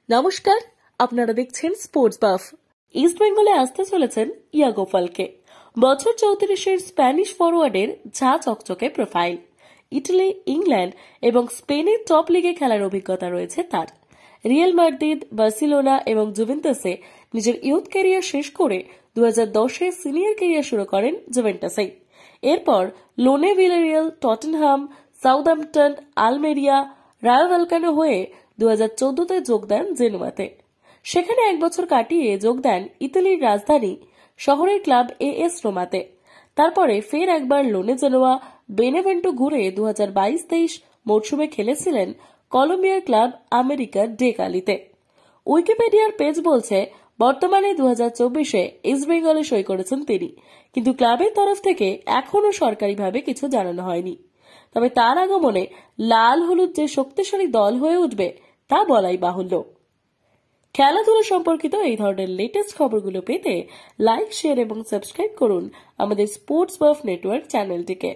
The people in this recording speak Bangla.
নমস্কার, আপনারা দেখছেন স্পোর্টস বাফ। ইস্ট বেঙ্গলে আসতে চলেছেন ইয়াগো ফালকে। বছর 34-এর স্প্যানিশ ফরওয়ার্ডের ঝা চকচকে প্রোফাইল। ইটালি, ইংল্যান্ড এবং স্পেনের টপ লিগে খেলার অভিজ্ঞতা রয়েছে তার। রিয়াল মাদ্রিদ, বার্সেলোনা এবং জুভেন্টাসে নিজের ইয়ুথ ক্যারিয়ার শেষ করে 2010-এ সিনিয়র ক্যারিয়ার শুরু করেন জুভেন্টাসে। এরপর লোনে, Villarreal, Tottenham, Southampton, Almeria, Rayo Vallecano হয়ে 2014-তে যোগ দেন জেনুয়াতে। সেখানে এক বছর কাটিয়ে যোগ দেন ইতালির রাজধানী শহরের ক্লাব এএস রোমাতে। তারপরে ফের একবার লোনে, জেনোয়া, বেনেভেন্টো ঘুরে 2022-23 মরশুমে খেলেছিলেন কলম্বিয়ার ক্লাব আমেরিকা ডে কালিতে। উইকিপিডিয়ার পেজ বলছে বর্তমানে 2024-এ ইস্ট বেঙ্গলে সই করেছেন তিনি, কিন্তু ক্লাবের তরফ থেকে এখনো সরকারিভাবে কিছু জানানো হয়নি। তবে তার আগমনে লাল হলুদ যে শক্তিশালী দল হয়ে উঠবে তা বলাই বাহুল্য। খেলাধুলা সম্পর্কিত এই ধরনের লেটেস্ট খবরগুলো পেতে লাইক, শেয়ার এবং সাবস্ক্রাইব করুন আমাদের স্পোর্টস বাফ নেটওয়ার্ক চ্যানেলটিকে।